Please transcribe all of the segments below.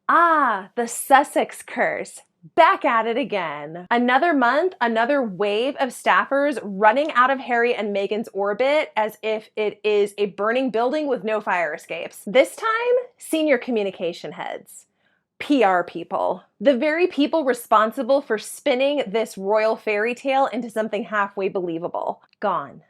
Ah, the Sussex curse. Back at it again. Another month, another wave of staffers running out of Harry and Meghan's orbit as if it is a burning building with no fire escapes. This time, senior communication heads. PR people. The very people responsible for spinning this royal fairy tale into something halfway believable. Gone.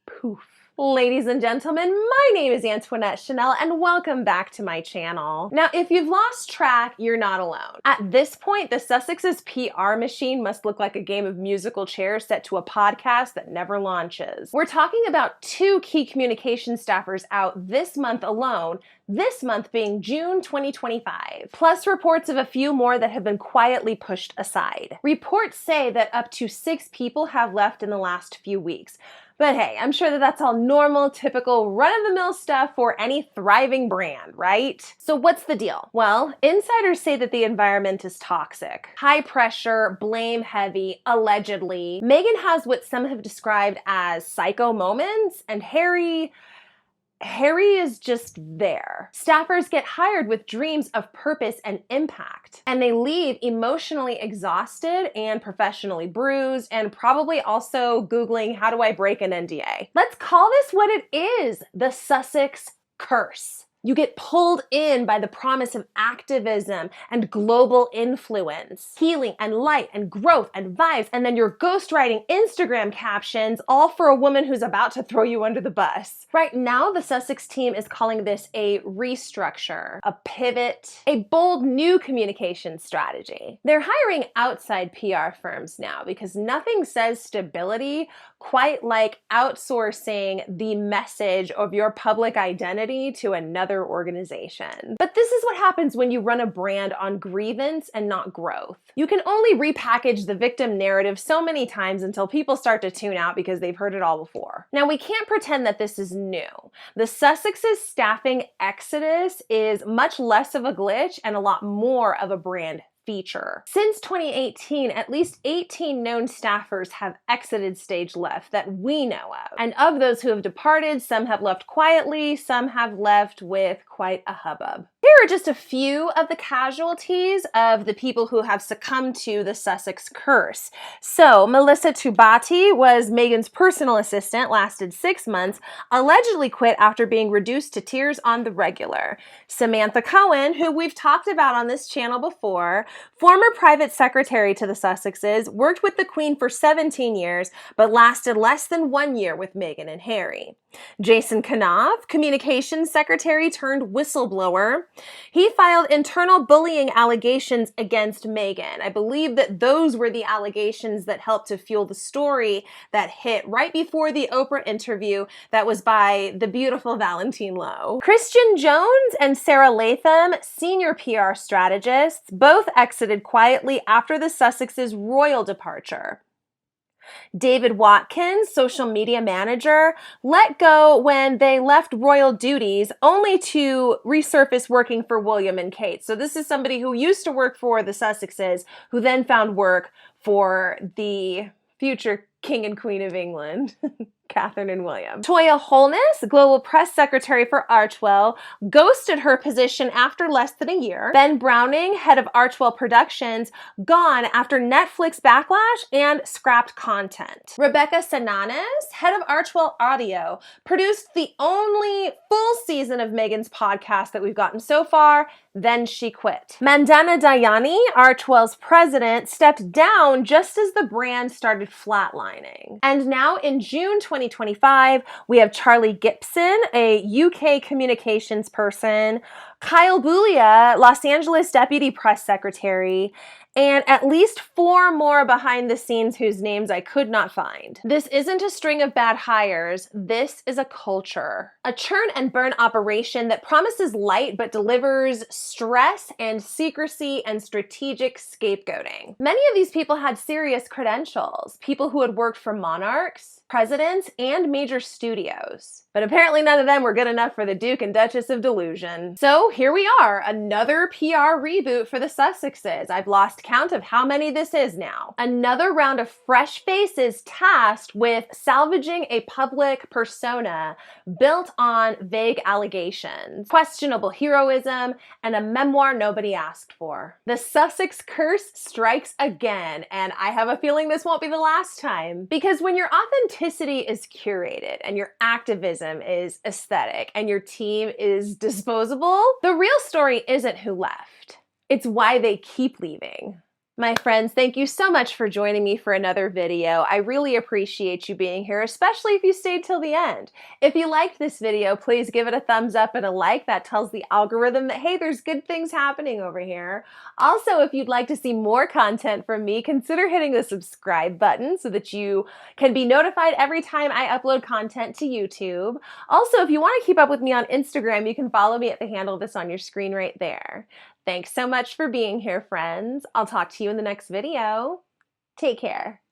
Poof. Ladies and gentlemen, my name is Antoinette Chanel and welcome back to my channel. Now, if you've lost track, you're not alone. At this point, the Sussex's PR machine must look like a game of musical chairs set to a podcast that never launches. We're talking about two key communication staffers out this month alone, this month being June 2025, plus reports of a few more that have been quietly pushed aside. Reports say that up to 6 people have left in the last few weeks. But hey, I'm sure that that's all normal, typical, run-of-the-mill stuff for any thriving brand, right? So what's the deal? Well, insiders say that the environment is toxic. High pressure, blame heavy, allegedly. Meghan has what some have described as psycho moments, and Harry is just there. Staffers get hired with dreams of purpose and impact, and they leave emotionally exhausted and professionally bruised, and probably also Googling, how do I break an NDA? Let's call this what it is, the Sussex curse. You get pulled in by the promise of activism and global influence, healing and light and growth and vibes, and then you're ghostwriting Instagram captions, all for a woman who's about to throw you under the bus. Right now, the Sussex team is calling this a restructure, a pivot, a bold new communication strategy. They're hiring outside PR firms now because nothing says stability quite like outsourcing the message of your public identity to another organization. But this is what happens when you run a brand on grievance and not growth. You can only repackage the victim narrative so many times until people start to tune out because they've heard it all before. Now, we can't pretend that this is new. The Sussex's staffing exodus is much less of a glitch and a lot more of a brand feature. Since 2018, at least 18 known staffers have exited stage left that we know of. And of those who have departed, some have left quietly, some have left with quite a hubbub. Here are just a few of the casualties of the people who have succumbed to the Sussex curse. So, Melissa Tubati was Meghan's personal assistant, lasted 6 months, allegedly quit after being reduced to tears on the regular. Samantha Cohen, who we've talked about on this channel before, former private secretary to the Sussexes, worked with the Queen for 17 years, but lasted less than 1 year with Meghan and Harry. Jason Knauf, communications secretary turned whistleblower. He filed internal bullying allegations against Meghan. I believe that those were the allegations that helped to fuel the story that hit right before the Oprah interview that was by the beautiful Valentine Lowe. Christian Jones and Sarah Latham, senior PR strategists, both exited quietly after the Sussexes' royal departure. David Watkins, social media manager, let go when they left royal duties only to resurface working for William and Kate. So this is somebody who used to work for the Sussexes, who then found work for the future King and Queen of England. Catherine and William. Toya Holness, global press secretary for Archewell, ghosted her position after less than a year. Ben Browning, head of Archewell Productions, gone after Netflix backlash and scrapped content. Rebecca Sananes, head of Archewell Audio, produced the only full season of Meghan's podcast that we've gotten so far, then she quit. Mandana Dayani, Archewell's president, stepped down just as the brand started flatlining. And now in June 2025, we have Charlie Gibson, a UK communications person, Kyle Boulia, Los Angeles deputy press secretary, and at least 4 more behind the scenes whose names I could not find. This isn't a string of bad hires, this is a culture. A churn and burn operation that promises light but delivers stress and secrecy and strategic scapegoating. Many of these people had serious credentials, people who had worked for monarchs, presidents, and major studios. But apparently none of them were good enough for the Duke and Duchess of Delusion. So here we are, another PR reboot for the Sussexes. I've lost count of how many this is now. Another round of fresh faces tasked with salvaging a public persona built on vague allegations, questionable heroism, and a memoir nobody asked for. The Sussex curse strikes again, and I have a feeling this won't be the last time. Because when your authenticity is curated and your activism is aesthetic and your team is disposable, the real story isn't who left. It's why they keep leaving. My friends, thank you so much for joining me for another video. I really appreciate you being here, especially if you stayed till the end. If you liked this video, please give it a thumbs up and a like. That tells the algorithm that, hey, there's good things happening over here. Also, if you'd like to see more content from me, consider hitting the subscribe button so that you can be notified every time I upload content to YouTube. Also, if you want to keep up with me on Instagram, you can follow me at the handle that's on your screen right there. Thanks so much for being here, friends. I'll talk to you in the next video. Take care.